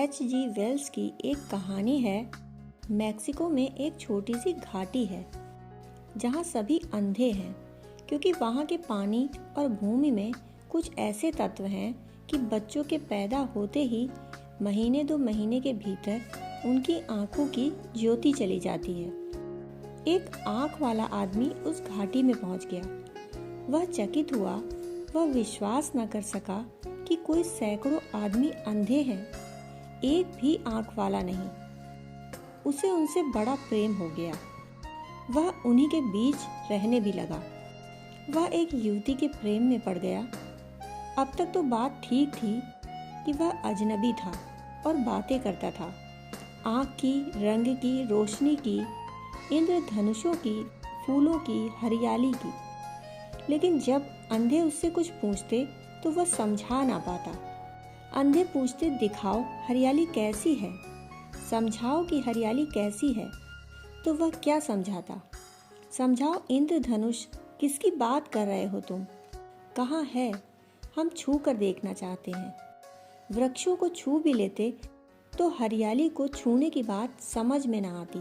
H.G. Wales की एक कहानी है। मैक्सिको में एक छोटी सी घाटी है जहाँ सभी अंधे हैं, क्योंकि वहाँ के पानी और भूमि में कुछ ऐसे तत्व हैं कि बच्चों के पैदा होते ही महीने 2 महीने के भीतर उनकी आंखों की ज्योति चली जाती है। एक आंख वाला आदमी उस घाटी में पहुँच गया। वह चकित हुआ। वह विश्वास न कर सका कि कोई सैकड़ों आदमी अंधे हैं, एक भी आंख वाला नहीं। उसे उनसे बड़ा प्रेम हो गया। वह उन्हीं के बीच रहने भी लगा। वह एक युवती के प्रेम में पड़ गया। अब तक तो बात ठीक थी कि वह अजनबी था और बातें करता था, आँख की, रंग की, रोशनी की, इंद्रधनुषों की, फूलों की, हरियाली की। लेकिन जब अंधे उससे कुछ पूछते तो वह समझा ना पाता। अंधे पूछते, दिखाओ हरियाली कैसी है, समझाओ कि हरियाली कैसी है, तो वह क्या समझाता। समझाओ इंद्रधनुष, किसकी बात कर रहे हो तुम, कहाँ है, हम छू कर देखना चाहते हैं। वृक्षों को छू भी लेते तो हरियाली को छूने की बात समझ में ना आती।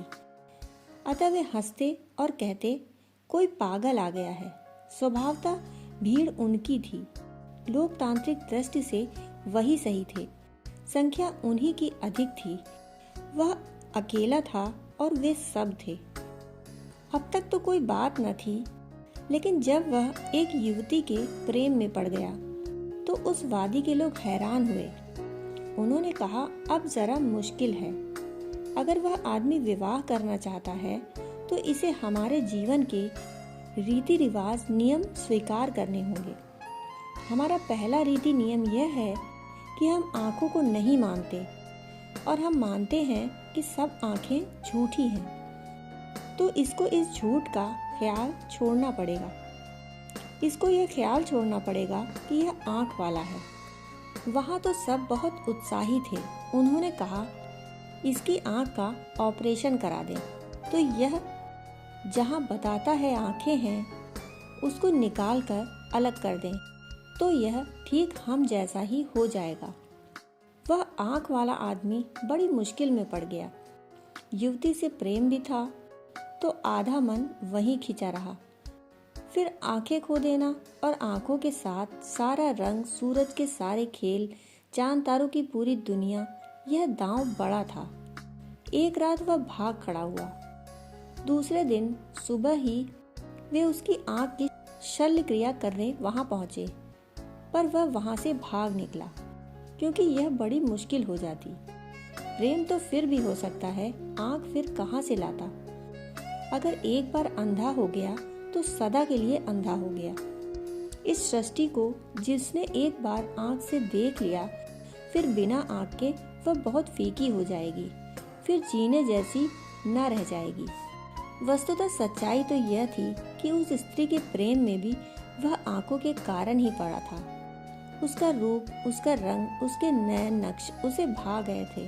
अतः वे हंसते और कहते, कोई पागल आ गया है। स्वभावतः भीड़ उनकी थी। लोकतांत्रिक दृष्टि से वही सही थे। संख्या उन्हीं की अधिक थी। वह अकेला था और वे सब थे। अब तक तो कोई बात न थी, लेकिन जब वह एक युवती के प्रेम में पड़ गया तो उस वादी के लोग हैरान हुए। उन्होंने कहा, अब जरा मुश्किल है। अगर वह आदमी विवाह करना चाहता है तो इसे हमारे जीवन के रीति रिवाज, नियम स्वीकार करने होंगे। हमारा पहला रीति नियम यह है कि हम आंखों को नहीं मानते और हम मानते हैं कि सब आंखें झूठी हैं। तो इसको इस झूठ का ख्याल छोड़ना पड़ेगा। इसको यह ख्याल छोड़ना पड़ेगा कि यह आंख वाला है। वहाँ तो सब बहुत उत्साही थे। उन्होंने कहा, इसकी आंख का ऑपरेशन करा दें, तो यह जहाँ बताता है आंखें हैं उसको निकाल कर अलग कर दें, तो यह ठीक हम जैसा ही हो जाएगा। वह आंख वाला आदमी बड़ी मुश्किल में पड़ गया। युवती से प्रेम भी था तो आधा मन वहीं खिंचा रहा। फिर आंखें खो देना और आंखों के साथ सारा रंग, सूरज के सारे खेल, चांद तारों की पूरी दुनिया, यह दांव बड़ा था। एक रात वह भाग खड़ा हुआ। दूसरे दिन सुबह ही वे उसकी आंख की शल्य क्रिया करने वहां पहुंचे, पर वह वहां से भाग निकला क्योंकि यह बड़ी मुश्किल हो जाती। प्रेम तो फिर भी हो सकता है, आंख फिर कहां से लाता। अगर एक बार अंधा हो गया तो सदा के लिए अंधा हो गया। इस सृष्टि को जिसने एक बार आंख से देख लिया, फिर बिना आंख के वह बहुत फीकी हो जाएगी, फिर जीने जैसी न रह जाएगी। वस्तुतः सच्चाई तो यह थी कि उस स्त्री के प्रेम में भी वह आंखों के कारण ही पड़ा था। उसका रूप, उसका रंग, उसके नयन नक्श उसे भा गए थे।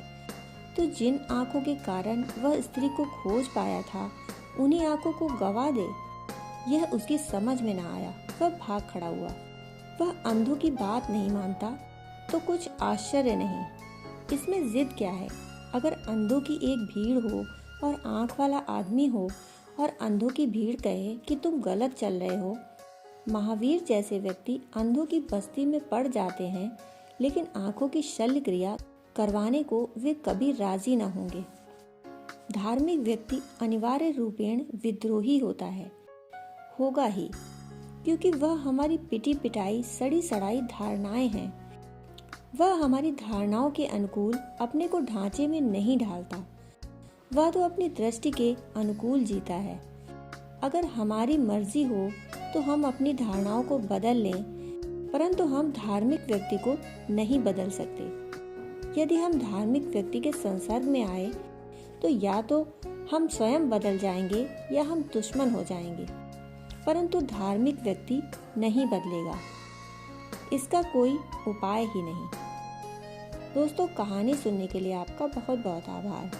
तो जिन आंखों के कारण वह स्त्री को खोज पाया था, उन्हीं आंखों को गवा दे, यह उसकी समझ में न आया। वह भाग खड़ा हुआ। वह अंधों की बात नहीं मानता तो कुछ आश्चर्य नहीं। इसमें जिद क्या है? अगर अंधों की एक भीड़ हो और आंख वाला आदमी हो और अंधों की भीड़ कहे कि तुम गलत चल रहे हो। महावीर जैसे व्यक्ति अंधों की बस्ती में पड़ जाते हैं, लेकिन आंखों की शल्य क्रिया करवाने को वे कभी राजी न होंगे। धार्मिक व्यक्ति अनिवार्य रूपेण विद्रोही होता है, होगा ही, क्योंकि वह हमारी पिटी पिटाई, सड़ी सड़ाई धारणाएं हैं। वह हमारी धारणाओं के अनुकूल अपने को ढांचे में नहीं ढालता। वह तो अपनी दृष्टि के अनुकूल जीता है। अगर हमारी मर्जी हो तो हम अपनी धारणाओं को बदल लें, परंतु हम धार्मिक व्यक्ति को नहीं बदल सकते। यदि हम धार्मिक व्यक्ति के संसर्ग में आए तो या तो हम स्वयं बदल जाएंगे या हम दुश्मन हो जाएंगे, परंतु धार्मिक व्यक्ति नहीं बदलेगा। इसका कोई उपाय ही नहीं। दोस्तों, कहानी सुनने के लिए आपका बहुत बहुत आभार।